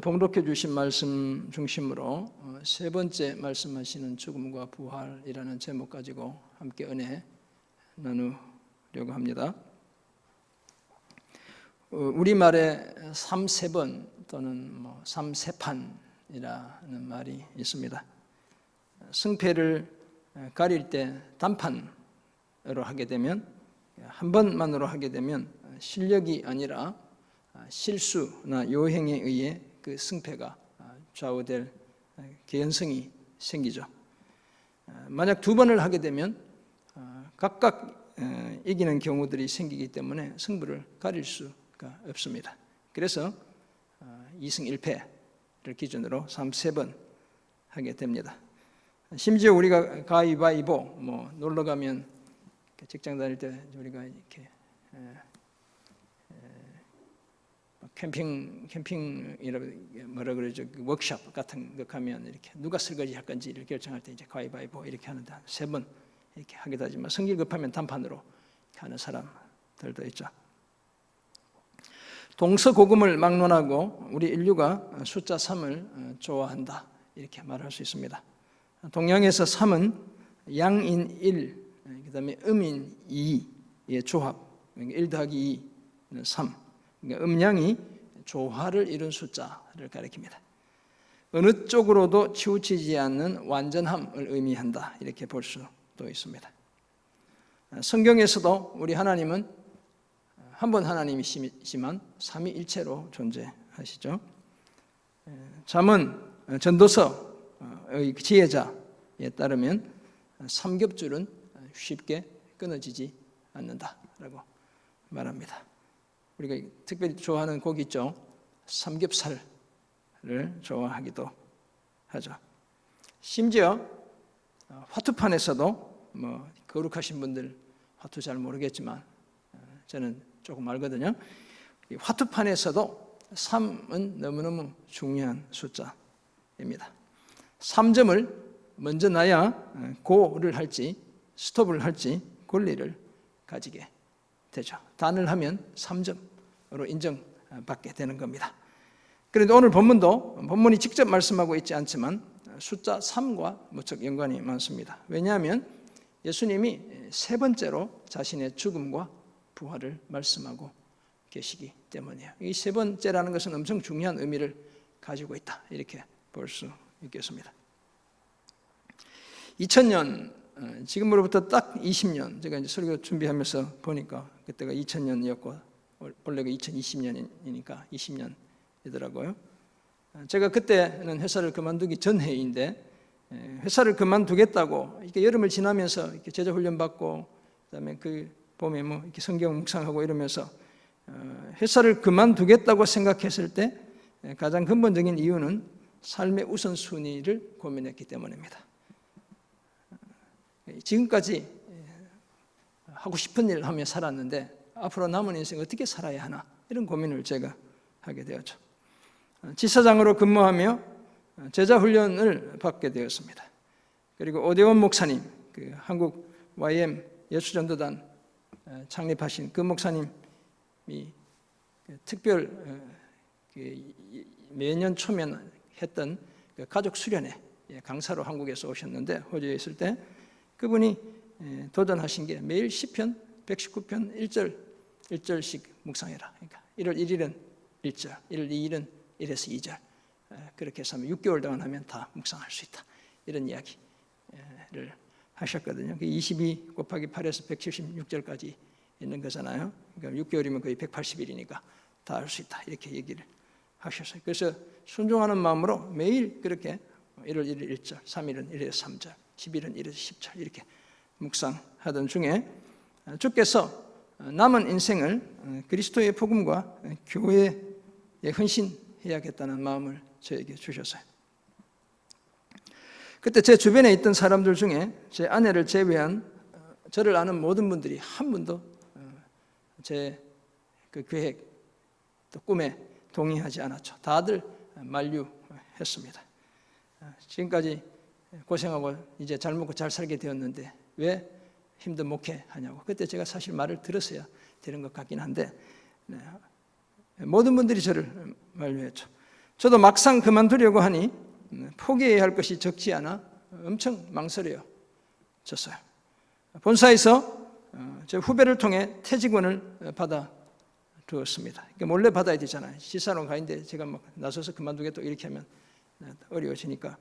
봉독해 주신 말씀 중심으로 세 번째 말씀하시는 죽음과 부활이라는 제목 가지고 함께 은혜 나누려고 합니다. 우리말에 삼세번 또는 삼세판이라는 말이 있습니다. 승패를 가릴 때 단판으로 하게 되면, 한 번만으로 하게 되면 실력이 아니라 실수나 요행에 의해 그 승패가 좌우될 개연성이 생기죠. 만약 두 번을 하게 되면 각각 이기는 경우들이 생기기 때문에 승부를 가릴 수가 없습니다. 그래서 2승 1패를 기준으로 3번 하게 됩니다. 심지어 우리가 가위바위보, 놀러 가면 직장 다닐 때 우리가 이렇게 캠핑이라고 뭐라 그러죠? 워크숍 같은 거 가면 이렇게 누가 설거지 할 건지를 결정할 때 이제 가위바위보 이렇게 하는데 3번 이렇게 하기도 하지만 성질 급하면 단판으로 하는 사람들도 있죠. 동서고금을 막론하고 우리 인류가 숫자 3을 좋아한다 이렇게 말할 수 있습니다. 동양에서 3은 양인 1, 그다음에 음인 2의 조합, 1 더하기 2는 3. 그러니까 음양이 조화를 이룬 숫자를 가리킵니다. 어느 쪽으로도 치우치지 않는 완전함을 의미한다 이렇게 볼 수도 있습니다. 성경에서도 우리 하나님은 한 분 하나님이시지만 삼위일체로 존재하시죠. 잠언 전도서의 지혜자에 따르면 삼겹줄은 쉽게 끊어지지 않는다라고 말합니다. 우리가 특별히 좋아하는 고기 있죠. 삼겹살을 좋아하기도 하죠. 심지어 화투판에서도 거룩하신 분들 화투 잘 모르겠지만 저는 조금 알거든요. 화투판에서도 3은 너무너무 중요한 숫자입니다. 3점을 먼저 놔야 고를 할지 스톱을 할지 권리를 가지게 되죠. 단을 하면 3점으로 인정받게 되는 겁니다. 그런데 오늘 본문이 직접 말씀하고 있지 않지만 숫자 3과 무척 연관이 많습니다. 왜냐하면 예수님이 세 번째로 자신의 죽음과 부활을 말씀하고 계시기 때문이에요. 이 세 번째라는 것은 엄청 중요한 의미를 가지고 있다 이렇게 볼 수 있겠습니다. 2000년 지금으로부터 딱 20년 제가 이제 설교 준비하면서 보니까 그때가 2000년이었고 원래가 2020년이니까 20년이더라고요. 제가 그때는 회사를 그만두기 전 해인데 회사를 그만두겠다고 이렇게 여름을 지나면서 이렇게 제자 훈련 받고 그다음에 그 봄에 이렇게 성경 묵상하고 이러면서 회사를 그만두겠다고 생각했을 때 가장 근본적인 이유는 삶의 우선순위를 고민했기 때문입니다. 지금까지 하고 싶은 일을 하며 살았는데 앞으로 남은 인생 어떻게 살아야 하나 이런 고민을 제가 하게 되었죠. 지사장으로 근무하며 제자 훈련을 받게 되었습니다. 그리고 오대원 목사님, 그 한국 YM 예수전도단 창립하신 그 목사님이 특별 매년 초면 했던 가족 수련회 강사로 한국에서 오셨는데 호주에 있을 때 그분이 도전하신 게 매일 시편 119편 1절씩 묵상해라. 그러니까 1월 1일은 1절, 1월 2일은 1에서 2절. 그렇게 해서 하면 6개월 동안 하면 다 묵상할 수 있다. 이런 이야기를 하셨거든요. 22 곱하기 8에서 176절까지 있는 거잖아요. 그러니까 6개월이면 거의 180일이니까 다 할 수 있다. 이렇게 얘기를 하셨어요. 그래서 순종하는 마음으로 매일 그렇게 1월 1일 1절, 3일은 1에서 3절, 10일은 1에서 10절 이렇게 묵상하던 중에 주께서 남은 인생을 그리스도의 복음과 교회에 헌신해야겠다는 마음을 저에게 주셨어요. 그때 제 주변에 있던 사람들 중에 제 아내를 제외한 저를 아는 모든 분들이 한 분도 제 그 계획 또 꿈에 동의하지 않았죠. 다들 만류했습니다. 지금까지 고생하고 이제 잘 먹고 잘 살게 되었는데 왜 힘든 목회하냐고. 그때 제가 사실 말을 들었어야 되는 것 같긴 한데 모든 분들이 저를 만류했죠. 저도 막상 그만두려고 하니 포기해야 할 것이 적지 않아 엄청 망설여졌어요. 본사에서 제 후배를 통해 퇴직원을 받아 두었습니다. 그러니까 몰래 받아야 되잖아요. 시사로 가 있는데 제가 막 나서서 그만두겠다 이렇게 하면 어려워지니까.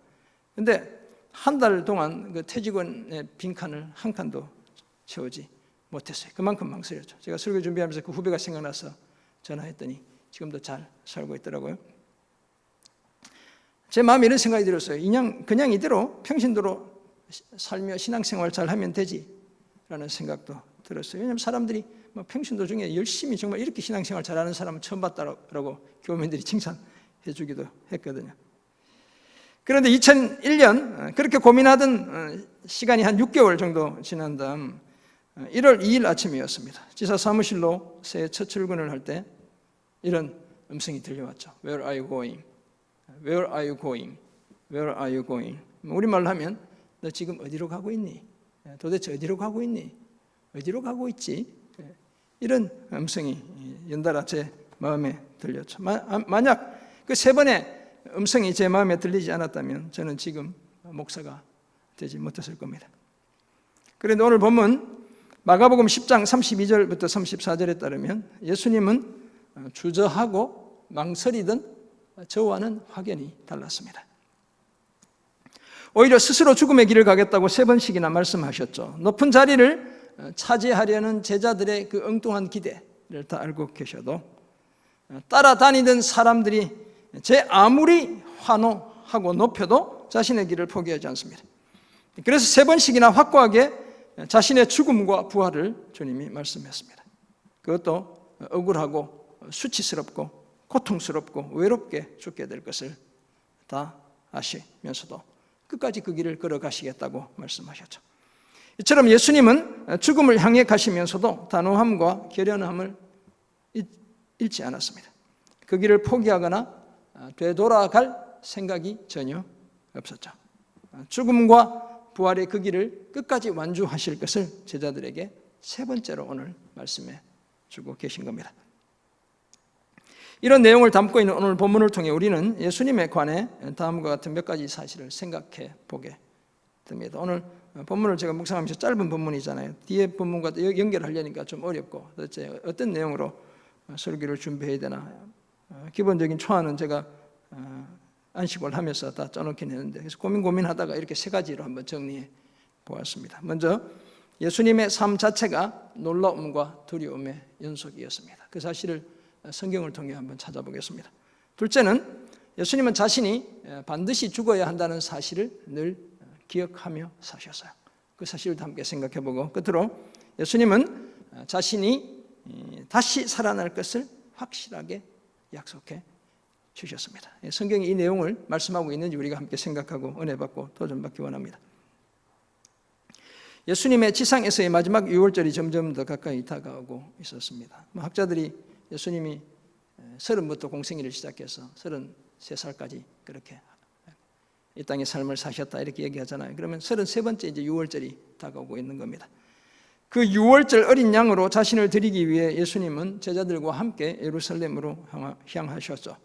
근데 한 달 동안 그 퇴직원의 빈칸을 한 칸도 채우지 못했어요. 그만큼 망설였죠. 제가 설교 준비하면서 그 후배가 생각나서 전화했더니 지금도 잘 살고 있더라고요. 제 마음에 이런 생각이 들었어요. 그냥 이대로 평신도로 살며 신앙생활 잘 하면 되지라는 생각도 들었어요. 왜냐하면 사람들이 평신도 중에 열심히 정말 이렇게 신앙생활 잘하는 사람은 처음 봤다라고 교우민들이 칭찬해 주기도 했거든요. 그런데 2001년 그렇게 고민하던 시간이 한 6개월 정도 지난 다음 1월 2일 아침이었습니다. 지사 사무실로 새해 첫 출근을 할 때 이런 음성이 들려왔죠. Where are you going? Where are you going? Where are you going? 우리말로 하면 너 지금 어디로 가고 있니? 도대체 어디로 가고 있니? 어디로 가고 있지? 이런 음성이 연달아 제 마음에 들렸죠. 만약 그 세 번의 음성이 제 마음에 들리지 않았다면 저는 지금 목사가 되지 못했을 겁니다. 그런데 오늘 본문 마가복음 10장 32절부터 34절에 따르면 예수님은 주저하고 망설이던 저와는 확연히 달랐습니다. 오히려 스스로 죽음의 길을 가겠다고 3번씩이나 말씀하셨죠. 높은 자리를 차지하려는 제자들의 그 엉뚱한 기대를 다 알고 계셔도 따라다니던 사람들이 제 아무리 환호하고 높여도 자신의 길을 포기하지 않습니다. 그래서 3번씩이나 확고하게 자신의 죽음과 부활을 주님이 말씀했습니다. 그것도 억울하고 수치스럽고 고통스럽고 외롭게 죽게 될 것을 다 아시면서도 끝까지 그 길을 걸어가시겠다고 말씀하셨죠. 이처럼 예수님은 죽음을 향해 가시면서도 단호함과 결연함을 잃지 않았습니다. 그 길을 포기하거나 되돌아갈 생각이 전혀 없었죠. 죽음과 부활의 그 길을 끝까지 완주하실 것을 제자들에게 3번째로 오늘 말씀해 주고 계신 겁니다. 이런 내용을 담고 있는 오늘 본문을 통해 우리는 예수님에 관해 다음과 같은 몇 가지 사실을 생각해 보게 됩니다. 오늘 본문을 제가 묵상하면서 짧은 본문이잖아요. 뒤에 본문과 연결하려니까 좀 어렵고 도대체 어떤 내용으로 설교를 준비해야 되나. 기본적인 초안은 제가 안식을 하면서 다 짜놓긴 했는데 그래서 고민하다가 이렇게 3가지로 한번 정리해 보았습니다. 먼저 예수님의 삶 자체가 놀라움과 두려움의 연속이었습니다. 그 사실을 성경을 통해 한번 찾아보겠습니다. 둘째는 예수님은 자신이 반드시 죽어야 한다는 사실을 늘 기억하며 사셨어요. 그 사실을 함께 생각해보고 끝으로 예수님은 자신이 다시 살아날 것을 확실하게 약속해 주셨습니다. 성경이 이 내용을 말씀하고 있는지 우리가 함께 생각하고 은혜 받고 도전받기 원합니다. 예수님의 지상에서의 마지막 유월절이 점점 더 가까이 다가오고 있었습니다. 학자들이 예수님이 30부터 공생애를 시작해서 33살까지 그렇게 이 땅의 삶을 사셨다 이렇게 얘기하잖아요. 그러면 33번째 이제 유월절이 다가오고 있는 겁니다. 그 유월절 어린 양으로 자신을 드리기 위해 예수님은 제자들과 함께 예루살렘으로 향하셨죠.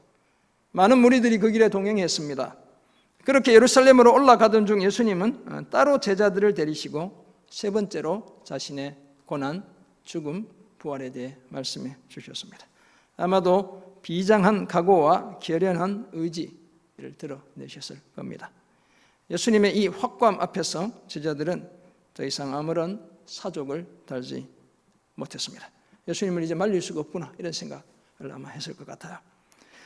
많은 무리들이 그 길에 동행했습니다. 그렇게 예루살렘으로 올라가던 중 예수님은 따로 제자들을 데리시고 3번째로 자신의 고난, 죽음, 부활에 대해 말씀해 주셨습니다. 아마도 비장한 각오와 결연한 의지를 드러내셨을 겁니다. 예수님의 이 확고함 앞에서 제자들은 더 이상 아무런 사족을 달지 못했습니다. 예수님을 이제 말릴 수가 없구나 이런 생각을 아마 했을 것 같아요.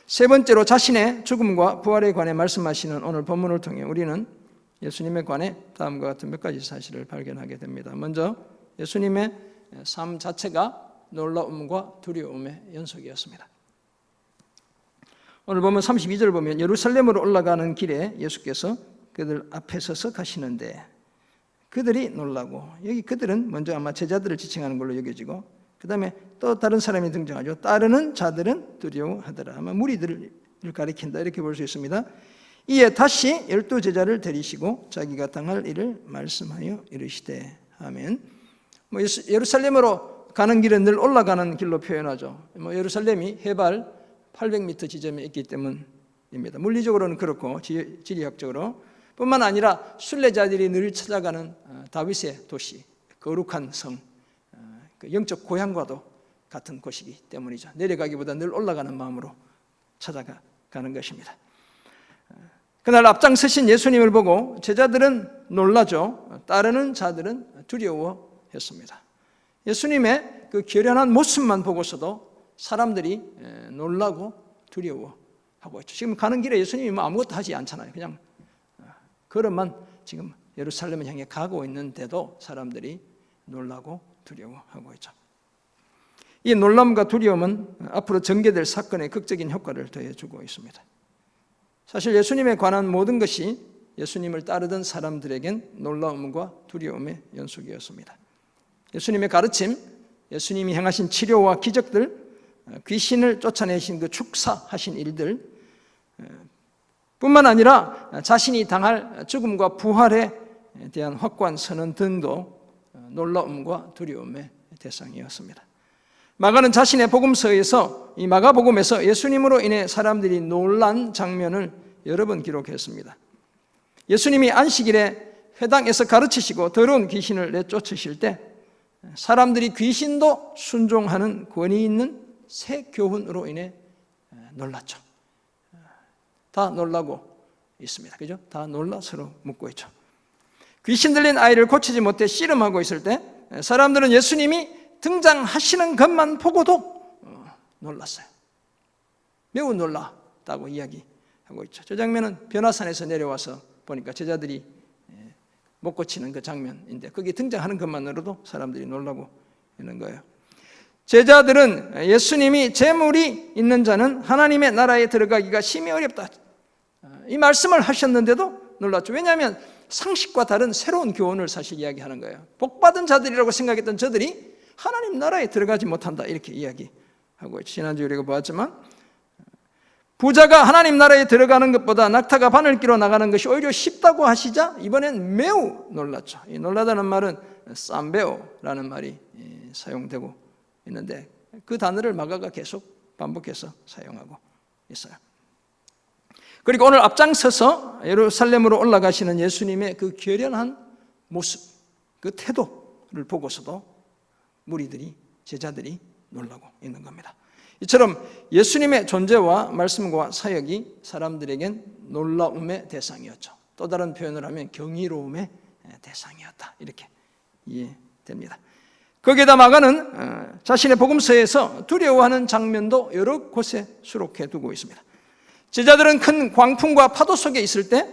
3번째로 자신의 죽음과 부활에 관해 말씀하시는 오늘 본문을 통해 우리는 예수님에 관해 다음과 같은 몇 가지 사실을 발견하게 됩니다. 먼저 예수님의 삶 자체가 놀라움과 두려움의 연속이었습니다. 오늘 보면 32절 보면 예루살렘으로 올라가는 길에 예수께서 그들 앞에 서서 가시는데 그들이 놀라고, 여기 그들은 먼저 아마 제자들을 지칭하는 걸로 여겨지고 그 다음에 또 다른 사람이 등장하죠. 따르는 자들은 두려워하더라. 아마 무리들을 가리킨다 이렇게 볼 수 있습니다. 이에 다시 12제자를 데리시고 자기가 당할 일을 말씀하여 이르시되 아멘. 예루살렘으로 가는 길은 늘 올라가는 길로 표현하죠. 예루살렘이 해발 800m 지점에 있기 때문에 것입니다. 물리적으로는 그렇고 지리학적으로 뿐만 아니라 순례자들이 늘 찾아가는 다윗의 도시, 거룩한 성, 그 영적 고향과도 같은 곳이기 때문이죠. 내려가기보다 늘 올라가는 마음으로 찾아가는 것입니다. 그날 앞장서신 예수님을 보고 제자들은 놀라죠. 따르는 자들은 두려워했습니다. 예수님의 그 결연한 모습만 보고서도 사람들이 놀라고 두려워하고 있죠. 지금 가는 길에 예수님이 뭐 아무것도 하지 않잖아요. 그냥 걸음만 지금 예루살렘을 향해 가고 있는데도 사람들이 놀라고 두려워하고 있죠. 이 놀람과 두려움은 앞으로 전개될 사건에 극적인 효과를 더해주고 있습니다. 사실 예수님에 관한 모든 것이 예수님을 따르던 사람들에겐 놀라움과 두려움의 연속이었습니다. 예수님의 가르침, 예수님이 행하신 치료와 기적들, 귀신을 쫓아내신 그 축사하신 일들 뿐만 아니라 자신이 당할 죽음과 부활에 대한 확고한 선언 등도 놀라움과 두려움의 대상이었습니다. 마가는 자신의 복음서에서 이 마가복음에서 예수님으로 인해 사람들이 놀란 장면을 여러 번 기록했습니다. 예수님이 안식일에 회당에서 가르치시고 더러운 귀신을 내쫓으실 때 사람들이 귀신도 순종하는 권위 있는 새 교훈으로 인해 놀랐죠. 다 놀라고 있습니다. 그죠? 다 놀라 서로 묻고 있죠. 귀신 들린 아이를 고치지 못해 씨름하고 있을 때 사람들은 예수님이 등장하시는 것만 보고도 놀랐어요. 매우 놀랐다고 이야기하고 있죠. 저 장면은 변화산에서 내려와서 보니까 제자들이 못 고치는 그 장면인데 거기 등장하는 것만으로도 사람들이 놀라고 있는 거예요. 제자들은 예수님이 재물이 있는 자는 하나님의 나라에 들어가기가 심히 어렵다, 이 말씀을 하셨는데도 놀랐죠. 왜냐하면 상식과 다른 새로운 교훈을 사실 이야기하는 거예요. 복받은 자들이라고 생각했던 저들이 하나님 나라에 들어가지 못한다 이렇게 이야기하고 있죠. 지난주에 우리가 보았지만 부자가 하나님 나라에 들어가는 것보다 낙타가 바늘기로 나가는 것이 오히려 쉽다고 하시자 이번엔 매우 놀랐죠. 이 놀라다는 말은 쌈베오라는 말이 사용되고 있는데 그 단어를 마가가 계속 반복해서 사용하고 있어요. 그리고 오늘 앞장서서 예루살렘으로 올라가시는 예수님의 그 결연한 모습, 그 태도를 보고서도 무리들이, 제자들이 놀라고 있는 겁니다. 이처럼 예수님의 존재와 말씀과 사역이 사람들에겐 놀라움의 대상이었죠. 또 다른 표현을 하면 경이로움의 대상이었다 이렇게 이해됩니다. 거기에다 마가는 자신의 복음서에서 두려워하는 장면도 여러 곳에 수록해 두고 있습니다. 제자들은 큰 광풍과 파도 속에 있을 때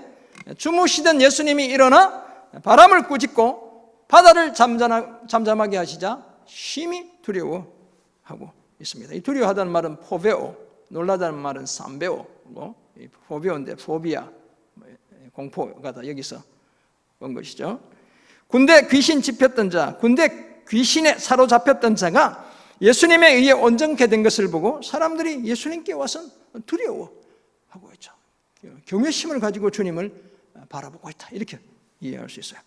주무시던 예수님이 일어나 바람을 꾸짖고 바다를 잠잠하게 하시자 심히 두려워하고 있습니다. 이 두려워하다는 말은 포베오, 놀라다는 말은 삼베오고, 포베오인데 포비아, 공포가 다 여기서 온 것이죠. 군대 귀신 집혔던 자, 군대 귀신에 사로잡혔던 자가 예수님에 의해 온전케 된 것을 보고 사람들이 예수님께 와서 두려워하고 있죠. 경외심을 가지고 주님을 바라보고 있다 이렇게 이해할 수 있어요.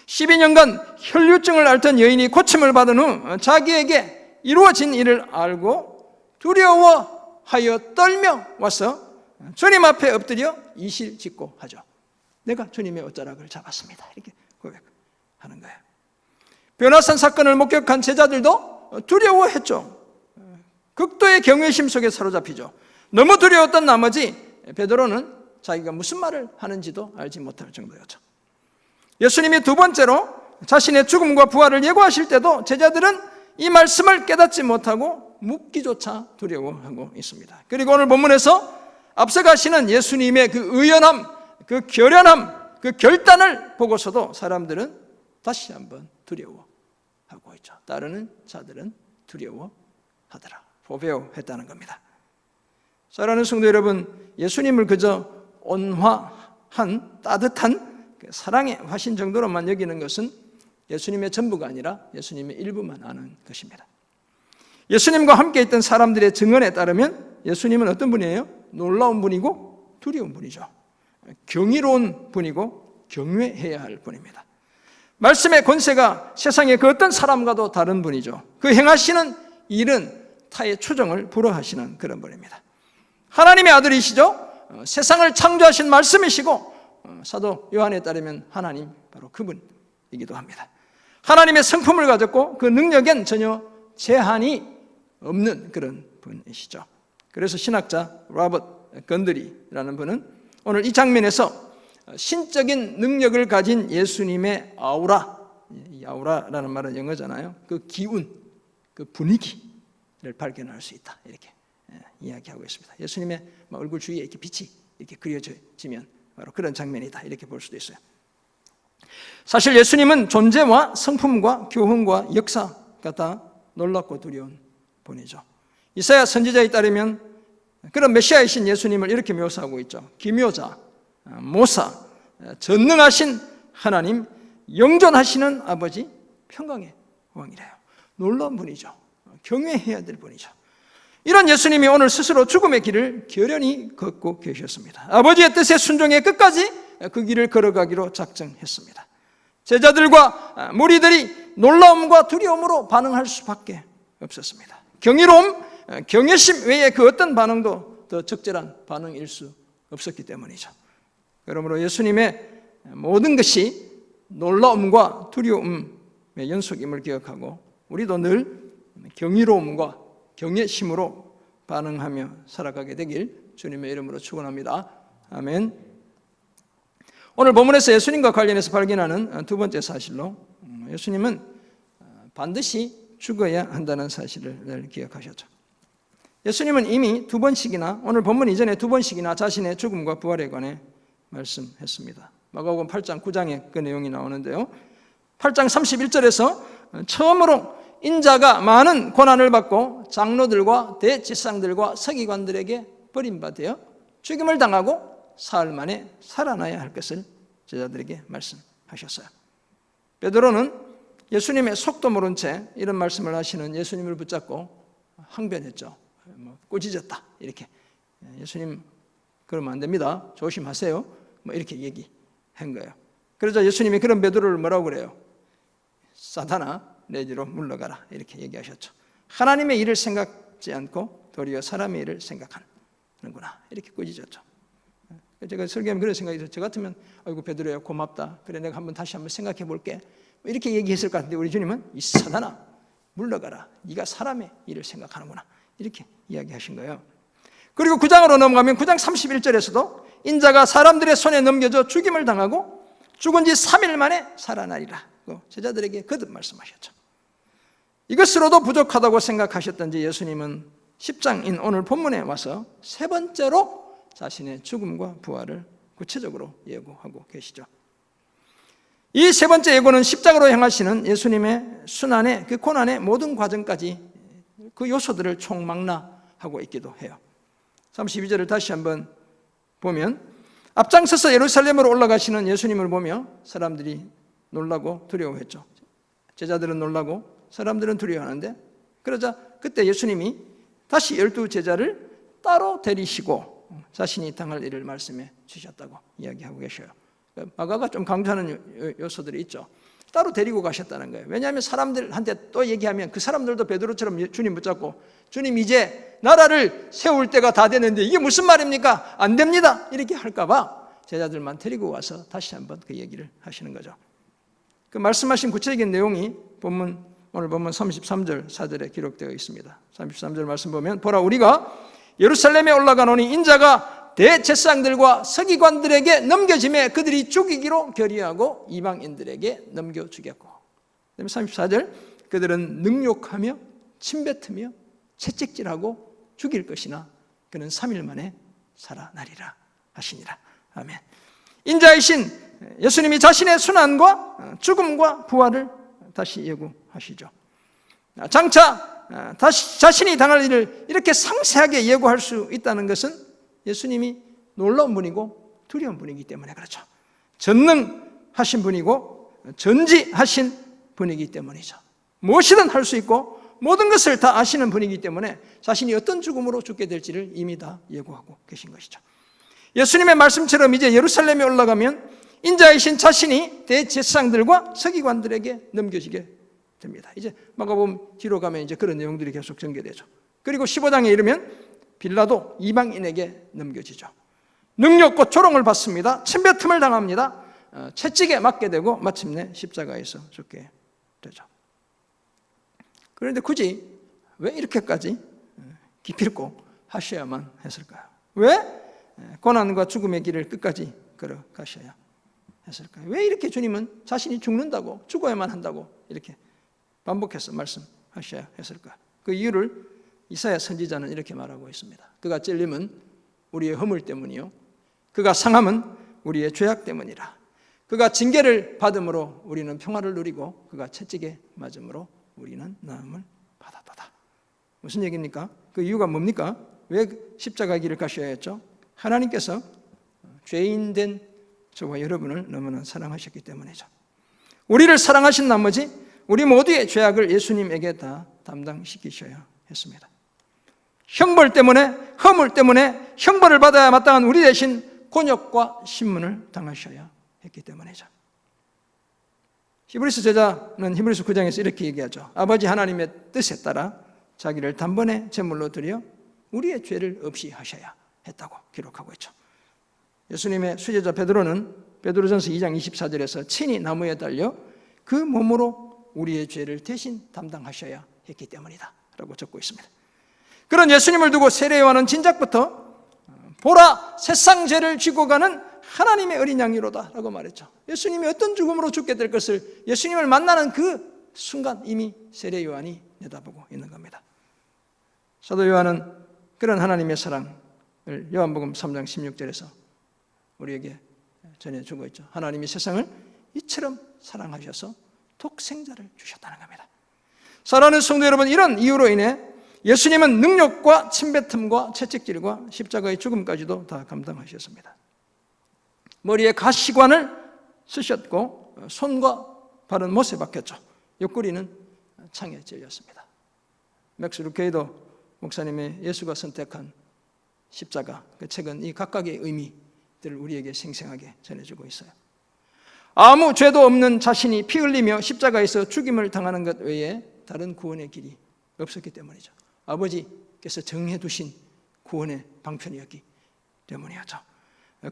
12년간 혈류증을 앓던 여인이 고침을 받은 후 자기에게 이루어진 일을 알고 두려워하여 떨며 와서 주님 앞에 엎드려 이실직고 하죠. 내가 주님의 옷자락을 잡았습니다 이렇게 고백하는 거예요. 변화산 사건을 목격한 제자들도 두려워했죠. 극도의 경외심 속에 사로잡히죠. 너무 두려웠던 나머지 베드로는 자기가 무슨 말을 하는지도 알지 못할 정도였죠. 예수님이 두 번째로 자신의 죽음과 부활을 예고하실 때도 제자들은 이 말씀을 깨닫지 못하고 묻기조차 두려워하고 있습니다. 그리고 오늘 본문에서 앞서가시는 예수님의 그 의연함, 그 결연함, 그 결단을 보고서도 사람들은 다시 한번 두려워하고 있죠. 따르는 자들은 두려워하더라, 포베오했다는 겁니다. 사랑하는 성도 여러분, 예수님을 그저 온화한 따뜻한 사랑의 화신 정도로만 여기는 것은 예수님의 전부가 아니라 예수님의 일부만 아는 것입니다. 예수님과 함께 있던 사람들의 증언에 따르면 예수님은 어떤 분이에요? 놀라운 분이고 두려운 분이죠. 경이로운 분이고 경외해야 할 분입니다. 말씀의 권세가 세상의 그 어떤 사람과도 다른 분이죠. 그 행하시는 일은 타의 추정을 불허하시는 그런 분입니다. 하나님의 아들이시죠. 세상을 창조하신 말씀이시고 사도 요한에 따르면 하나님 바로 그분이기도 합니다. 하나님의 성품을 가졌고 그 능력엔 전혀 제한이 없는 그런 분이시죠. 그래서 신학자 로버트 건드리라는 분은 오늘 이 장면에서 신적인 능력을 가진 예수님의 아우라, 이 아우라라는 말은 영어잖아요. 그 기운, 그 분위기를 발견할 수 있다, 이렇게 이야기하고 있습니다. 예수님의 얼굴 주위에 이렇게 빛이 이렇게 그려지면 바로 그런 장면이다, 이렇게 볼 수도 있어요. 사실 예수님은 존재와 성품과 교훈과 역사가 다 놀랍고 두려운 분이죠. 이사야 선지자에 따르면 그런 메시아이신 예수님을 이렇게 묘사하고 있죠. 기묘자, 모사, 전능하신 하나님, 영존하시는 아버지, 평강의 왕이래요. 놀라운 분이죠. 경외해야 될 분이죠. 이런 예수님이 오늘 스스로 죽음의 길을 결연히 걷고 계셨습니다. 아버지의 뜻에 순종해 끝까지 그 길을 걸어가기로 작정했습니다. 제자들과 무리들이 놀라움과 두려움으로 반응할 수밖에 없었습니다. 경이로움, 경외심 외에 그 어떤 반응도 더 적절한 반응일 수 없었기 때문이죠. 그러므로 예수님의 모든 것이 놀라움과 두려움의 연속임을 기억하고 우리도 늘 경이로움과 경외심으로 반응하며 살아가게 되길 주님의 이름으로 축원합니다. 아멘. 오늘 본문에서 예수님과 관련해서 발견하는 두 번째 사실로 예수님은 반드시 죽어야 한다는 사실을 기억하셨죠. 예수님은 이미 두 번씩이나 오늘 본문 이전에 두 번씩이나 자신의 죽음과 부활에 관해 말씀했습니다. 마가복음 8장 9장에 그 내용이 나오는데요. 8장 31절에서 처음으로 인자가 많은 고난을 받고 장로들과 대제사장들과 서기관들에게 버림받아 죽임을 당하고 사흘 만에 살아나야 할 것을 제자들에게 말씀하셨어요. 베드로는 예수님의 속도 모른 채 이런 말씀을 하시는 예수님을 붙잡고 항변했죠. 꾸짖었다, 이렇게. 예수님 그러면 안 됩니다, 조심하세요, 이렇게 얘기한 거예요. 그러자 예수님이 그런 베드로를 뭐라고 그래요? 사탄아, 내 뒤로 물러가라, 이렇게 얘기하셨죠. 하나님의 일을 생각지 않고 도리어 사람의 일을 생각하는구나, 이렇게 꾸짖었죠. 제가 설교하면 그런 생각이 들어요. 저 같으면 아이고 베드로야 고맙다, 그래 내가 다시 한번 생각해 볼게, 이렇게 얘기했을 것 같은데 우리 주님은 이 사탄아 물러가라, 네가 사람의 일을 생각하는구나, 이렇게 이야기하신 거예요. 그리고 9장으로 넘어가면 9장 31절에서도 인자가 사람들의 손에 넘겨져 죽임을 당하고 죽은 지 3일 만에 살아나리라, 제자들에게 거듭 말씀하셨죠. 이것으로도 부족하다고 생각하셨던지 예수님은 10장인 오늘 본문에 와서 세 번째로 자신의 죽음과 부활을 구체적으로 예고하고 계시죠. 이 세 번째 예고는 십자가로 향하시는 예수님의 순환의 그 고난의 모든 과정까지 그 요소들을 총망라하고 있기도 해요. 32절을 다시 한번 보면 앞장서서 예루살렘으로 올라가시는 예수님을 보며 사람들이 놀라고 두려워했죠. 제자들은 놀라고 사람들은 두려워하는데, 그러자 그때 예수님이 다시 12 제자를 따로 데리시고 자신이 당할 일을 말씀해 주셨다고 이야기하고 계셔요. 마가가 좀 강조하는 요소들이 있죠. 따로 데리고 가셨다는 거예요. 왜냐하면 사람들한테 또 얘기하면 그 사람들도 베드로처럼 주님 붙잡고 주님 이제 나라를 세울 때가 다 됐는데 이게 무슨 말입니까? 안 됩니다, 이렇게 할까 봐 제자들만 데리고 와서 다시 한번 그 얘기를 하시는 거죠. 그 말씀하신 구체적인 내용이 오늘 본문 33절 4절에 기록되어 있습니다. 33절 말씀 보면 보라, 우리가 예루살렘에 올라가노니 인자가 대제사장들과 서기관들에게 넘겨짐에 그들이 죽이기로 결의하고 이방인들에게 넘겨주겠고, 그다음에 34절 그들은 능욕하며 침뱉으며 채찍질하고 죽일 것이나 그는 3일 만에 살아나리라 하시니라. 아멘. 인자이신 예수님이 자신의 순환과 죽음과 부활을 다시 예고하시죠. 장차 다시 자신이 당할 일을 이렇게 상세하게 예고할 수 있다는 것은 예수님이 놀라운 분이고 두려운 분이기 때문에 그렇죠. 전능하신 분이고 전지하신 분이기 때문이죠. 무엇이든 할 수 있고 모든 것을 다 아시는 분이기 때문에 자신이 어떤 죽음으로 죽게 될지를 이미 다 예고하고 계신 것이죠. 예수님의 말씀처럼 이제 예루살렘에 올라가면 인자이신 자신이 대제사장들과 서기관들에게 넘겨지게 됩니다. 이제 마가복음 뒤로 가면 이제 그런 내용들이 계속 전개되죠. 그리고 15장에 이르면 빌라도 이방인에게 넘겨지죠. 능력과 조롱을 받습니다. 침뱉음을 당합니다. 채찍에 맞게 되고 마침내 십자가에서 죽게 되죠. 그런데 굳이 왜 이렇게까지 기필코 하셔야만 했을까요? 왜 고난과 죽음의 길을 끝까지 걸어가셔야 했을까요? 왜 이렇게 주님은 자신이 죽는다고, 죽어야만 한다고 이렇게 반복해서 말씀하셔야 했을까요? 그 이유를 이사야 선지자는 이렇게 말하고 있습니다. 그가 찔림은 우리의 허물 때문이요, 그가 상함은 우리의 죄악 때문이라. 그가 징계를 받음으로 우리는 평화를 누리고 그가 채찍에 맞음으로 우리는 나음을 받았도다. 무슨 얘기입니까? 그 이유가 뭡니까? 왜 십자가 길을 가셔야 했죠? 하나님께서 죄인된 저와 여러분을 너무나 사랑하셨기 때문이죠. 우리를 사랑하신 나머지 우리 모두의 죄악을 예수님에게 다 담당시키셔야 했습니다. 형벌 때문에, 허물 때문에 형벌을 받아야 마땅한 우리 대신 곤욕과 신문을 당하셔야 했기 때문이죠. 히브리서 저자는 히브리서 9장에서 이렇게 얘기하죠. 아버지 하나님의 뜻에 따라 자기를 단번에 제물로 드려 우리의 죄를 없이 하셔야 했다고 기록하고 있죠. 예수님의 수제자 베드로는 베드로전서 2장 24절에서 친히 나무에 달려 그 몸으로 우리의 죄를 대신 담당하셔야 했기 때문이다 라고 적고 있습니다. 그런 예수님을 두고 세례요한은 진작부터 보라, 세상 죄를 쥐고 가는 하나님의 어린 양이로다 라고 말했죠. 예수님이 어떤 죽음으로 죽게 될 것을 예수님을 만나는 그 순간 이미 세례요한이 내다보고 있는 겁니다. 사도 요한은 그런 하나님의 사랑을 요한복음 3장 16절에서 우리에게 전해주고 있죠. 하나님이 세상을 이처럼 사랑하셔서 독생자를 주셨다는 겁니다. 사랑하는 성도 여러분, 이런 이유로 인해 예수님은 능력과 침뱉음과 채찍질과 십자가의 죽음까지도 다 감당하셨습니다. 머리에 가시관을 쓰셨고 손과 발은 못에 박혔죠. 옆구리는 창에 찔렸습니다. 맥스 루케이도 목사님의 예수가 선택한 십자가, 그 책은 이 각각의 의미들을 우리에게 생생하게 전해주고 있어요. 아무 죄도 없는 자신이 피 흘리며 십자가에서 죽임을 당하는 것 외에 다른 구원의 길이 없었기 때문이죠. 아버지께서 정해두신 구원의 방편이었기 때문이었죠.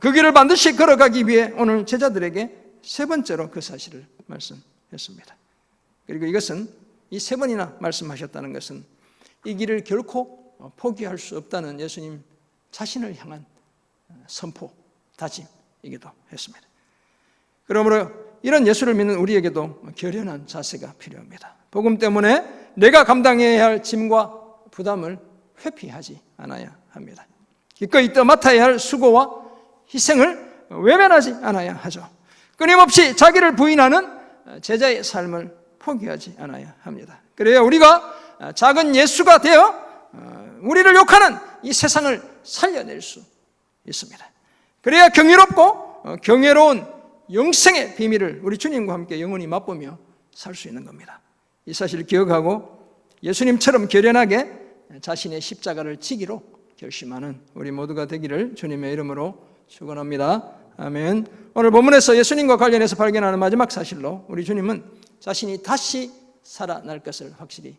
그 길을 반드시 걸어가기 위해 오늘 제자들에게 세 번째로 그 사실을 말씀했습니다. 그리고 이것은 이 세 번이나 말씀하셨다는 것은 이 길을 결코 포기할 수 없다는 예수님 자신을 향한 선포, 다짐이기도 했습니다. 그러므로 이런 예수를 믿는 우리에게도 결연한 자세가 필요합니다. 복음 때문에 내가 감당해야 할 짐과 부담을 회피하지 않아야 합니다. 기꺼이 떠맡아야 할 수고와 희생을 외면하지 않아야 하죠. 끊임없이 자기를 부인하는 제자의 삶을 포기하지 않아야 합니다. 그래야 우리가 작은 예수가 되어 우리를 욕하는 이 세상을 살려낼 수 있습니다. 그래야 경이롭고 경외로운 영생의 비밀을 우리 주님과 함께 영원히 맛보며 살 수 있는 겁니다. 이 사실을 기억하고 예수님처럼 결연하게 자신의 십자가를 지기로 결심하는 우리 모두가 되기를 주님의 이름으로 축원합니다. 아멘. 오늘 본문에서 예수님과 관련해서 발견하는 마지막 사실로 우리 주님은 자신이 다시 살아날 것을 확실히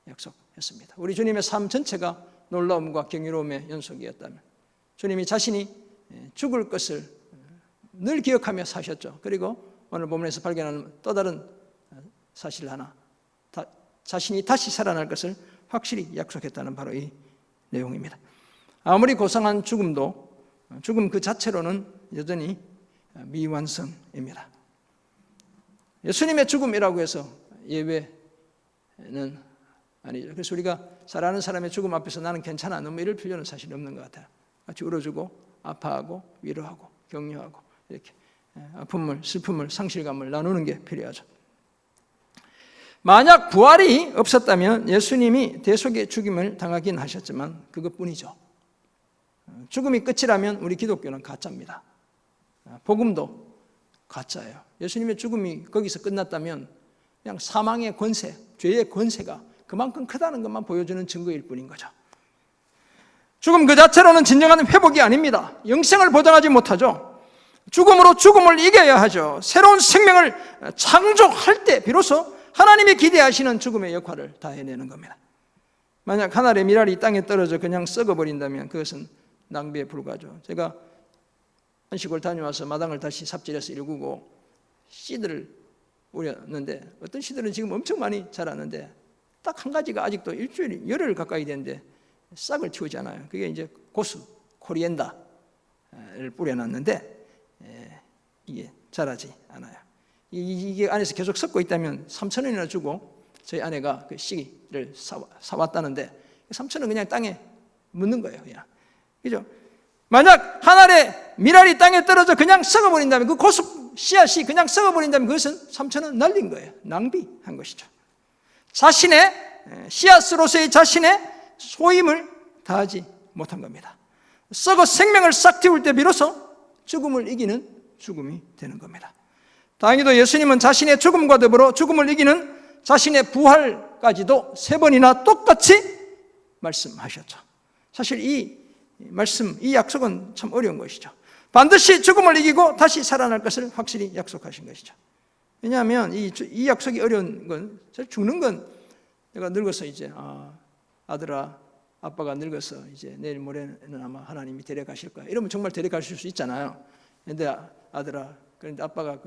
약속했습니다. 우리 주님의 삶 전체가 놀라움과 경이로움의 연속이었다면 주님이 자신이 죽을 것을 늘 기억하며 사셨죠. 그리고 오늘 본문에서 발견하는 또 다른 사실 하나, 자신이 다시 살아날 것을 확실히 약속했다는 바로 이 내용입니다. 아무리 고상한 죽음도 죽음 그 자체로는 여전히 미완성입니다. 예수님의 죽음이라고 해서 예외는 아니죠. 그래서 우리가 잘 아는 사람의 죽음 앞에서 나는 괜찮아, 너무 이럴 필요는 사실 없는 것 같아요. 같이 울어주고 아파하고 위로하고 격려하고 이렇게 아픔을, 슬픔을, 상실감을 나누는 게 필요하죠. 만약 부활이 없었다면 예수님이 대속의 죽임을 당하긴 하셨지만 그것뿐이죠. 죽음이 끝이라면 우리 기독교는 가짜입니다. 복음도 가짜예요. 예수님의 죽음이 거기서 끝났다면 그냥 사망의 권세, 죄의 권세가 그만큼 크다는 것만 보여주는 증거일 뿐인 거죠. 죽음 그 자체로는 진정한 회복이 아닙니다. 영생을 보장하지 못하죠. 죽음으로 죽음을 이겨야 하죠. 새로운 생명을 창조할 때 비로소 하나님이 기대하시는 죽음의 역할을 다 해내는 겁니다. 만약 하늘의 미랄이 땅에 떨어져 그냥 썩어버린다면 그것은 낭비에 불과하죠. 제가 한시골 다녀와서 마당을 다시 삽질해서 일구고 씨들을 우렸는데 어떤 씨들은 지금 엄청 많이 자랐는데 딱 한 가지가 아직도 일주일, 열흘 가까이 되는데 싹을 틔우지 않아요. 그게 이제 고수, 코리엔다를 뿌려놨는데 이게 자라지 않아요. 이게 안에서 계속 썩고 있다면 3,000원이나 주고 저희 아내가 그 씨를 사왔다는데 3,000원 그냥 땅에 묻는 거예요. 그냥. 그죠? 만약 한 알의 밀알이 땅에 떨어져 그냥 썩어버린다면 그 고수 씨앗이 그냥 썩어버린다면 그것은 3,000원 날린 거예요. 낭비한 것이죠. 자신의 씨앗으로서의 자신의 소임을 다하지 못한 겁니다. 썩어 생명을 싹 틔울 때 비로소 죽음을 이기는 죽음이 되는 겁니다. 다행히도 예수님은 자신의 죽음과 더불어 죽음을 이기는 자신의 부활까지도 3번이나 똑같이 말씀하셨죠. 사실 이 말씀, 이 약속은 참 어려운 것이죠. 반드시 죽음을 이기고 다시 살아날 것을 확실히 약속하신 것이죠. 왜냐하면 이 약속이 어려운 건, 죽는 건 내가 늙어서 이제 아들아, 아빠가 늙어서 이제 내일 모레는 아마 하나님이 데려가실 거야. 이러면 정말 데려가실 수 있잖아요. 근데 아들아, 그런데 아빠가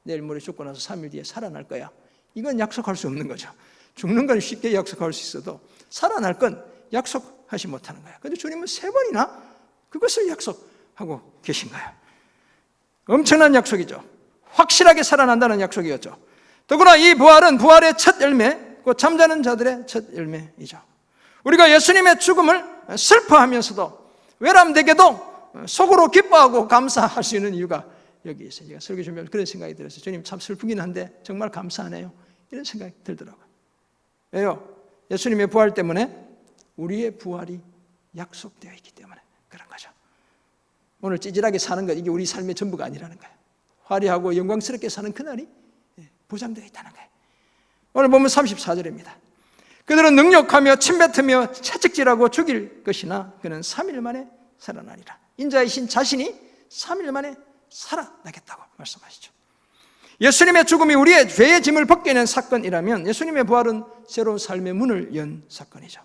내일 모레 죽고 나서 3일 뒤에 살아날 거야. 이건 약속할 수 없는 거죠. 죽는 건 쉽게 약속할 수 있어도 살아날 건 약속하지 못하는 거야. 그런데 주님은 3번이나 그것을 약속하고 계신 거예요. 엄청난 약속이죠. 확실하게 살아난다는 약속이었죠. 더구나 이 부활은 부활의 첫 열매, 곧 잠자는 자들의 첫 열매이죠. 우리가 예수님의 죽음을 슬퍼하면서도 외람되게도 속으로 기뻐하고 감사할 수 있는 이유가 여기 있어요. 제가 설교 준비하면서 그런 생각이 들었어요. 주님 참 슬프긴 한데 정말 감사하네요. 이런 생각이 들더라고요. 왜요? 예수님의 부활 때문에 우리의 부활이 약속되어 있기 때문에 그런 거죠. 오늘 찌질하게 사는 것, 이게 우리 삶의 전부가 아니라는 거예요. 화려하고 영광스럽게 사는 그날이 보장되어 있다는 거예요. 오늘 보면 34절입니다. 그들은 능력하며 침뱉으며 채찍질하고 죽일 것이나 그는 3일 만에 살아나리라. 인자이신 자신이 3일 만에 살아나겠다고 말씀하시죠. 예수님의 죽음이 우리의 죄의 짐을 벗겨낸 사건이라면 예수님의 부활은 새로운 삶의 문을 연 사건이죠.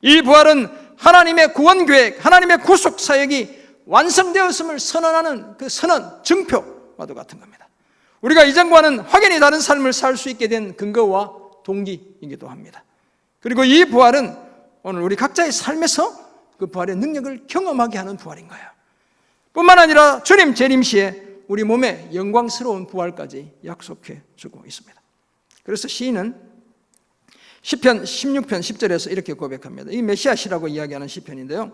이 부활은 하나님의 구원 계획, 하나님의 구속 사역이 완성되었음을 선언하는 그 선언, 증표와도 같은 겁니다. 우리가 이전과는 확연히 다른 삶을 살 수 있게 된 근거와 동기이기도 합니다. 그리고 이 부활은 오늘 우리 각자의 삶에서 그 부활의 능력을 경험하게 하는 부활인 거예요. 뿐만 아니라 주님 재림 시에 우리 몸에 영광스러운 부활까지 약속해 주고 있습니다. 그래서 시인은 시편 16편 10절에서 이렇게 고백합니다. 이 메시아시라고 이야기하는 시편인데요.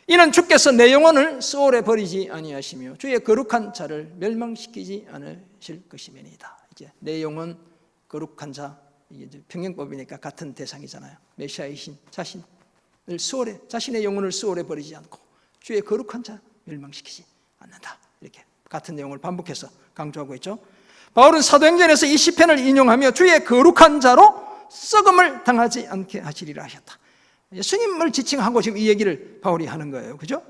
이는 주께서 내 영혼을 스올에 버리지 아니하시며 주의 거룩한 자를 멸망시키지 않으실 것이매니이다. 이제 내 영혼, 거룩한 자, 이게 이제 평행법이니까 같은 대상이잖아요. 메시아이신 자신을 스올에, 자신의 영혼을 스올에 버리지 않고 주의 거룩한 자 멸망시키지 않는다. 이렇게 같은 내용을 반복해서 강조하고 있죠. 바울은 사도행전에서 이 시편을 인용하며 주의 거룩한 자로 썩음을 당하지 않게 하시리라 하셨다. 예수님을 지칭하고 지금 이 얘기를 바울이 하는 거예요. 그죠?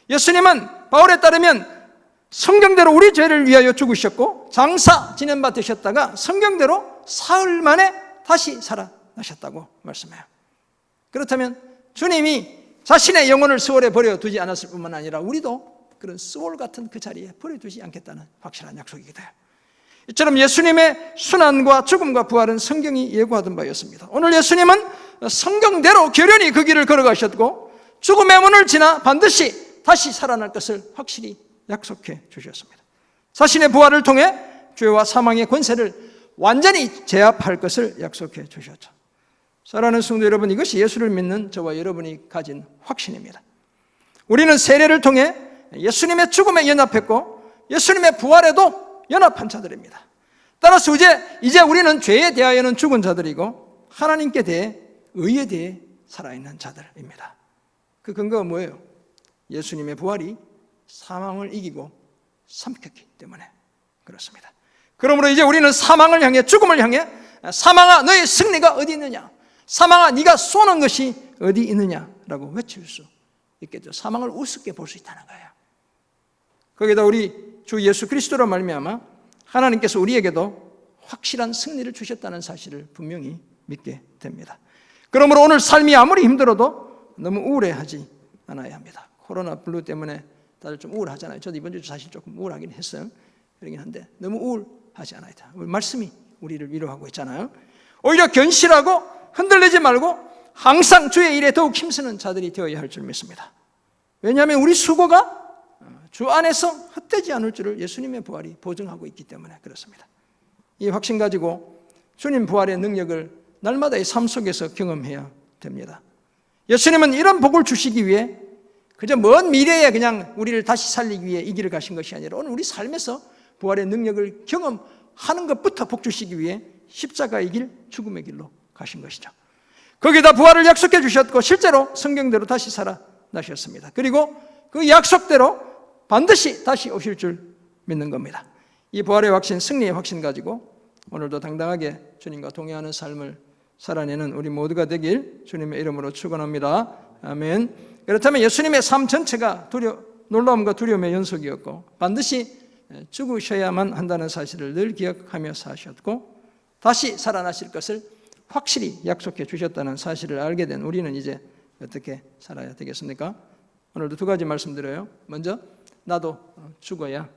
예수님은 바울에 따르면 성경대로 우리 죄를 위하여 죽으셨고 장사 지낸 바 되셨다가 성경대로 사흘 만에 다시 살아나셨다고 말씀해요. 그렇다면 주님이 자신의 영혼을 스올에 버려두지 않았을 뿐만 아니라 우리도 그런 스올 같은 그 자리에 버려두지 않겠다는 확실한 약속이기도 해요. 이처럼 예수님의 순환과 죽음과 부활은 성경이 예고하던 바였습니다. 오늘 예수님은 성경대로 결연히 그 길을 걸어가셨고 죽음의 문을 지나 반드시 다시 살아날 것을 확실히 약속해 주셨습니다. 자신의 부활을 통해 죄와 사망의 권세를 완전히 제압할 것을 약속해 주셨죠. 사랑하는 성도 여러분, 이것이 예수를 믿는 저와 여러분이 가진 확신입니다. 우리는 세례를 통해 예수님의 죽음에 연합했고 예수님의 부활에도 연합한 자들입니다. 따라서 이제 우리는 죄에 대하여는 죽은 자들이고 하나님께 대해 의에 대해 살아있는 자들입니다. 그 근거가 뭐예요? 예수님의 부활이 사망을 이기고 삼켰기 때문에 그렇습니다. 그러므로 이제 우리는 사망을 향해, 죽음을 향해 사망아 너의 승리가 어디 있느냐, 사망아 네가 쏘는 것이 어디 있느냐라고 외칠 수 있겠죠. 사망을 우습게 볼 수 있다는 거예요. 거기다 우리 주 예수 그리스도로 말미암아 하나님께서 우리에게도 확실한 승리를 주셨다는 사실을 분명히 믿게 됩니다. 그러므로 오늘 삶이 아무리 힘들어도 너무 우울해하지 않아야 합니다. 코로나 블루 때문에 다들 좀 우울하잖아요. 저도 이번 주 사실 조금 우울하긴 했어요. 그러긴 한데 너무 우울하지 않아야 돼요. 말씀이 우리를 위로하고 있잖아요. 오히려 견실하고 흔들리지 말고 항상 주의 일에 더욱 힘쓰는 자들이 되어야 할 줄 믿습니다. 왜냐하면 우리 수고가 주 안에서 헛되지 않을 줄을 예수님의 부활이 보증하고 있기 때문에 그렇습니다. 이 확신 가지고 주님 부활의 능력을 날마다의 삶 속에서 경험해야 됩니다. 예수님은 이런 복을 주시기 위해 그저 먼 미래에 그냥 우리를 다시 살리기 위해 이 길을 가신 것이 아니라 오늘 우리 삶에서 부활의 능력을 경험하는 것부터 복 주시기 위해 십자가의 길, 죽음의 길로 가신 것이죠. 거기다 부활을 약속해 주셨고 실제로 성경대로 다시 살아나셨습니다. 그리고 그 약속대로 반드시 다시 오실 줄 믿는 겁니다. 이 부활의 확신, 승리의 확신 가지고 오늘도 당당하게 주님과 동행하는 삶을 살아내는 우리 모두가 되길 주님의 이름으로 축원합니다. 아멘. 그렇다면 예수님의 삶 전체가 놀라움과 두려움의 연속이었고 반드시 죽으셔야만 한다는 사실을 늘 기억하며 사셨고 다시 살아나실 것을 확실히 약속해 주셨다는 사실을 알게 된 우리는 이제 어떻게 살아야 되겠습니까? 오늘도 두 가지 말씀드려요. 먼저 나도 죽어야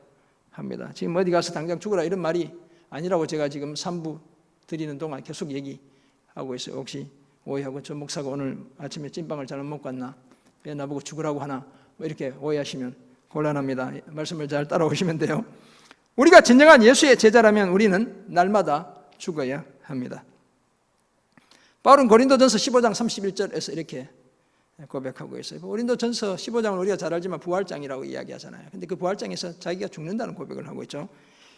합니다. 지금 어디 가서 당장 죽어라 이런 말이 아니라고 제가 지금 3부 드리는 동안 계속 얘기하고 있어요. 혹시 오해하고 저 목사가 오늘 아침에 찐빵을 잘못 먹고 왔나? 왜 나보고 죽으라고 하나? 뭐 이렇게 오해하시면 곤란합니다. 말씀을 잘 따라오시면 돼요. 우리가 진정한 예수의 제자라면 우리는 날마다 죽어야 합니다. 바울은 고린도전서 15장 31절에서 이렇게 고백하고 있어요. 고린도전서 15장을 우리가 잘 알지만 부활장이라고 이야기하잖아요. 근데 그 부활장에서 자기가 죽는다는 고백을 하고 있죠.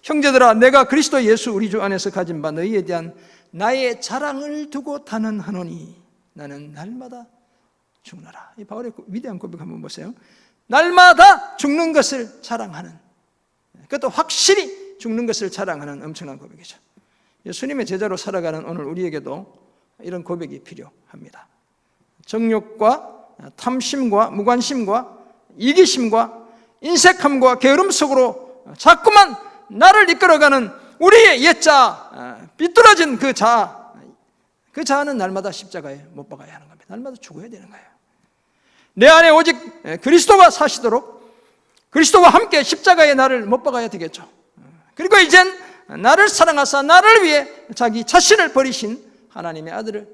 형제들아 내가 그리스도 예수 우리 주 안에서 가진 바 너희에 대한 나의 자랑을 두고 단언하노니 나는 날마다 죽노라. 이 바울의 위대한 고백 한번 보세요. 날마다 죽는 것을 자랑하는, 그것도 확실히 죽는 것을 자랑하는 엄청난 고백이죠. 예수님의 제자로 살아가는 오늘 우리에게도 이런 고백이 필요합니다. 정욕과 탐심과 무관심과 이기심과 인색함과 게으름 속으로 자꾸만 나를 이끌어가는 우리의 옛자, 삐뚤어진 그 자아는 날마다 십자가에 못 박아야 하는 겁니다. 날마다 죽어야 되는 거예요. 내 안에 오직 그리스도가 사시도록 그리스도와 함께 십자가에 나를 못 박아야 되겠죠. 그리고 이젠 나를 사랑하사 나를 위해 자기 자신을 버리신 하나님의 아들을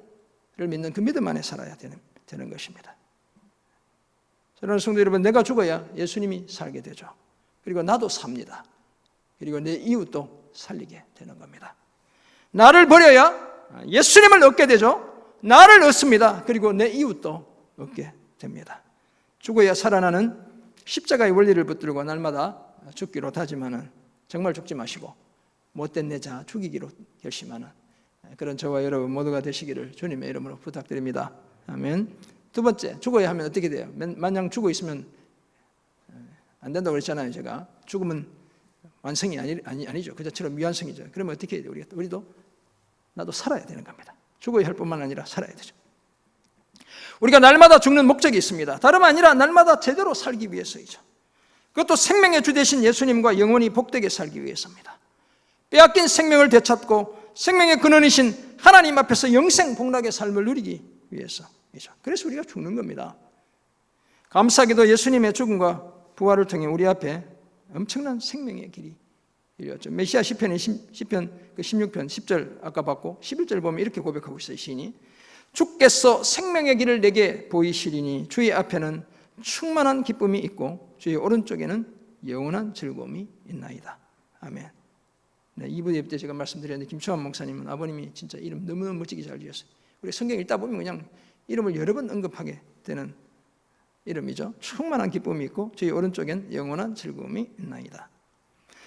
믿는 그 믿음 안에 살아야 되는 것입니다. 저는 성도 여러분, 내가 죽어야 예수님이 살게 되죠. 그리고 나도 삽니다. 그리고 내 이웃도 살리게 되는 겁니다. 나를 버려야 예수님을 얻게 되죠. 나를 얻습니다. 그리고 내 이웃도 얻게 됩니다. 죽어야 살아나는 십자가의 원리를 붙들고 날마다 죽기로 다짐하는, 정말 죽지 마시고 못된 내 자 죽이기로 결심하는 그런 저와 여러분 모두가 되시기를 주님의 이름으로 부탁드립니다. 아멘. 두 번째, 죽어야 하면 어떻게 돼요? 마냥 죽어 있으면 안 된다고 그랬잖아요. 제가 죽으면 완성이 아니죠. 그자처럼 미완성이죠. 그러면 어떻게 해야 돼요? 우리도 나도 살아야 되는 겁니다. 죽어야 할 뿐만 아니라 살아야 되죠. 우리가 날마다 죽는 목적이 있습니다. 다름 아니라 날마다 제대로 살기 위해서이죠. 그것도 생명의 주 되신 예수님과 영원히 복되게 살기 위해서입니다. 빼앗긴 생명을 되찾고 생명의 근원이신 하나님 앞에서 영생 복락의 삶을 누리기 위해서이죠. 그래서 우리가 죽는 겁니다. 감사하게도 예수님의 죽음과 부활을 통해 우리 앞에 엄청난 생명의 길이 열렸죠. 메시아 시편 16편 10절 아까 봤고 11절 보면 이렇게 고백하고 있어요. 시인이 주께서 생명의 길을 내게 보이시리니 주의 앞에는 충만한 기쁨이 있고 주의 오른쪽에는 영원한 즐거움이 있나이다. 아멘. 네, 2부 예배 때 제가 말씀드렸는데 김초환 목사님은 아버님이 진짜 이름 너무너무 멋지게 잘 지었어요. 우리 성경 읽다 보면 그냥 이름을 여러 번 언급하게 되는 이름이죠. 충만한 기쁨이 있고 주의 오른쪽엔 영원한 즐거움이 있나이다.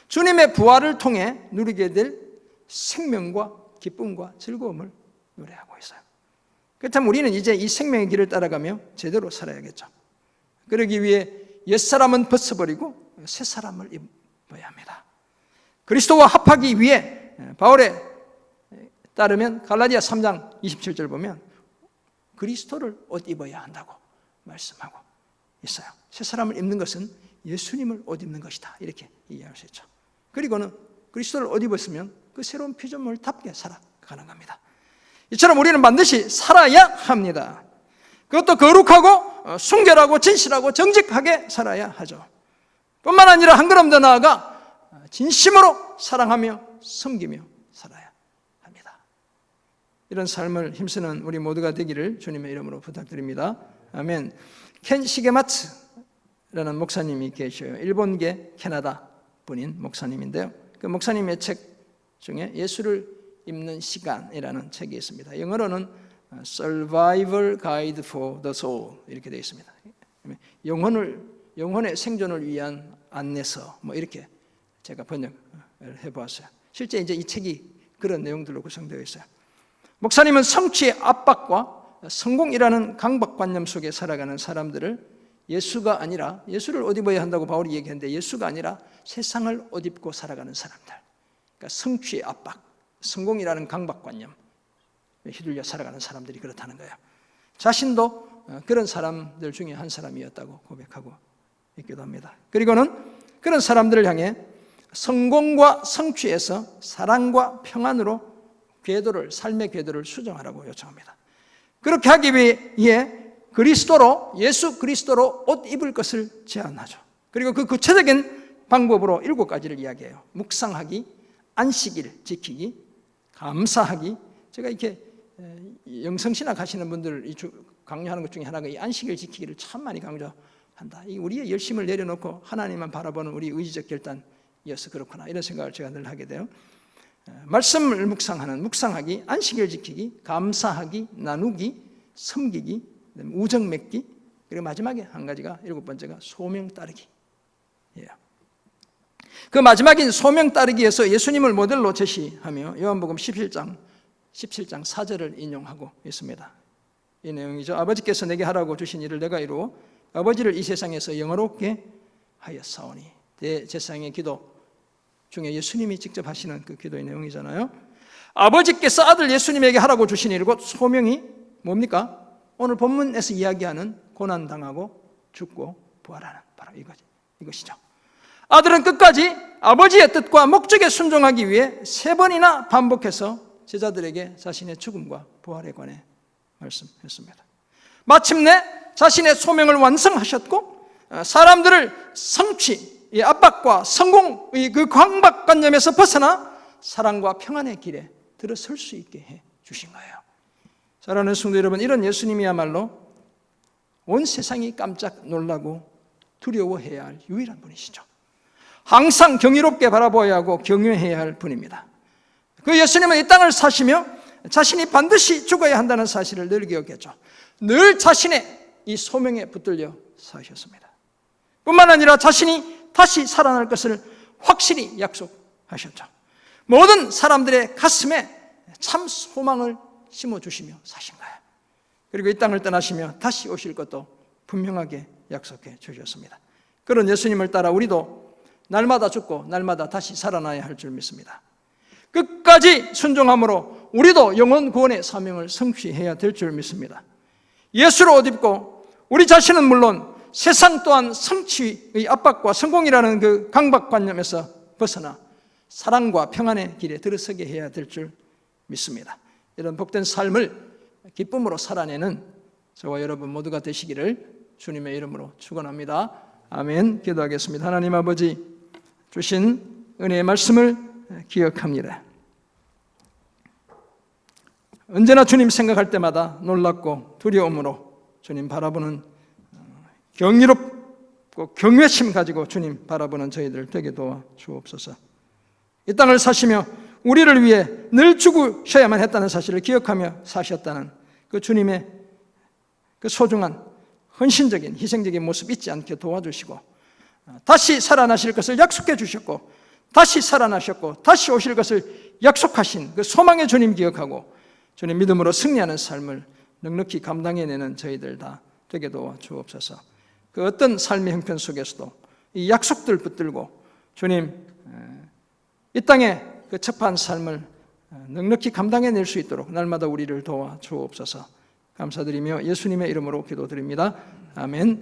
주님의 부활을 통해 누리게 될 생명과 기쁨과 즐거움을 노래하고 있어요. 그렇다면 우리는 이제 이 생명의 길을 따라가며 제대로 살아야겠죠. 그러기 위해 옛사람은 벗어버리고 새 사람을 입어야 합니다. 그리스도와 합하기 위해 바울에 따르면 갈라디아 3장 27절 보면 그리스도를 옷 입어야 한다고 말씀하고 있어요. 새 사람을 입는 것은 예수님을 옷 입는 것이다. 이렇게 이해할 수 있죠. 그리고는 그리스도를 옷 입었으면 그 새로운 피조물답게 살아가는 겁니다. 이처럼 우리는 반드시 살아야 합니다. 그것도 거룩하고 순결하고 진실하고 정직하게 살아야 하죠. 뿐만 아니라 한 걸음 더 나아가 진심으로 사랑하며 섬기며 살아야 합니다. 이런 삶을 힘쓰는 우리 모두가 되기를 주님의 이름으로 부탁드립니다. 아멘. 켄 시게마츠라는 목사님이 계셔요. 일본계 캐나다 분인 목사님인데요. 그 목사님의 책 중에 예수를 입는 시간이라는 책이 있습니다. 영어로는 Survival Guide for the Soul 이렇게 되어 있습니다. 영혼의 생존을 위한 안내서 이렇게 제가 번역을 해보았어요. 실제 이제 이 책이 그런 내용들로 구성되어 있어요. 목사님은 성취의 압박과 성공이라는 강박관념 속에 살아가는 사람들을 예수가 아니라, 예수를 옷 입어야 한다고 바울이 얘기했는데 예수가 아니라 세상을 옷 입고 살아가는 사람들, 그러니까 성취의 압박, 성공이라는 강박관념 휘둘려 살아가는 사람들이 그렇다는 거예요. 자신도 그런 사람들 중에 한 사람이었다고 고백하고 있기도 합니다. 그리고는 그런 사람들을 향해 성공과 성취에서 사랑과 평안으로 삶의 궤도를 수정하라고 요청합니다. 그렇게 하기 위해 예수 그리스도로 옷 입을 것을 제안하죠. 그리고 그 구체적인 방법으로 7가지를 이야기해요. 묵상하기, 안식일 지키기, 감사하기. 제가 이렇게 영성신학 하시는 분들 강요하는 것 중에 하나가 이 안식일 지키기를 참 많이 강조한다. 이 우리의 열심을 내려놓고 하나님만 바라보는 우리 의지적 결단이어서 그렇구나, 이런 생각을 제가 늘 하게 돼요. 말씀을 묵상하기, 안식일 지키기, 감사하기, 나누기, 섬기기, 우정 맺기, 그리고 마지막에 한 가지가 7번째가 소명 따르기. 그 마지막인 소명 따르기에서 예수님을 모델로 제시하며 요한복음 17장 4절을 인용하고 있습니다. 이 내용이죠. 아버지께서 내게 하라고 주신 일을 내가 이루어 아버지를 이 세상에서 영화롭게 하였사오니. 대제사장의 기도 중에 예수님이 직접 하시는 그 기도의 내용이잖아요. 아버지께서 아들 예수님에게 하라고 주신 일, 곧 소명이 뭡니까? 오늘 본문에서 이야기하는 고난당하고 죽고 부활하는 바로 이것이죠. 아들은 끝까지 아버지의 뜻과 목적에 순종하기 위해 3번이나 반복해서 제자들에게 자신의 죽음과 부활에 관해 말씀했습니다. 마침내 자신의 소명을 완성하셨고 사람들을 성취, 이 압박과 성공의 그 강박관념에서 벗어나 사랑과 평안의 길에 들어설 수 있게 해 주신 거예요. 사랑하는 성도 여러분, 이런 예수님이야말로 온 세상이 깜짝 놀라고 두려워해야 할 유일한 분이시죠. 항상 경이롭게 바라보아야 하고 경외해야 할 분입니다. 그 예수님은 이 땅을 사시며 자신이 반드시 죽어야 한다는 사실을 늘 기억했죠. 늘 자신의 이 소명에 붙들려 사셨습니다. 뿐만 아니라 자신이 다시 살아날 것을 확실히 약속하셨죠. 모든 사람들의 가슴에 참 소망을 심어주시며 사신 거예요. 그리고 이 땅을 떠나시며 다시 오실 것도 분명하게 약속해 주셨습니다. 그런 예수님을 따라 우리도 날마다 죽고 날마다 다시 살아나야 할 줄 믿습니다. 끝까지 순종함으로 우리도 영혼 구원의 사명을 성취해야 될 줄 믿습니다. 예수를 옷 입고 우리 자신은 물론 세상 또한 성취의 압박과 성공이라는 그 강박관념에서 벗어나 사랑과 평안의 길에 들어서게 해야 될 줄 믿습니다. 이런 복된 삶을 기쁨으로 살아내는 저와 여러분 모두가 되시기를 주님의 이름으로 축원합니다. 아멘. 기도하겠습니다. 하나님 아버지, 주신 은혜의 말씀을 기억합니다. 언제나 주님 생각할 때마다 놀랍고 두려움으로 주님 바라보는 경이롭고 경외심 가지고 주님 바라보는 저희들 되게 도와 주옵소서. 이 땅을 사시며 우리를 위해 늘 죽으셔야만 했다는 사실을 기억하며 사셨다는 그 주님의 그 소중한 헌신적인 희생적인 모습 잊지 않게 도와주시고 다시 살아나실 것을 약속해 주셨고 다시 살아나셨고 다시 오실 것을 약속하신 그 소망의 주님 기억하고 주님 믿음으로 승리하는 삶을 넉넉히 감당해내는 저희들 다 되게 도와 주옵소서. 그 어떤 삶의 형편 속에서도 이 약속들 붙들고 주님 이 땅에 그 첩한 삶을 넉넉히 감당해낼 수 있도록 날마다 우리를 도와 주옵소서. 감사드리며 예수님의 이름으로 기도드립니다. 아멘.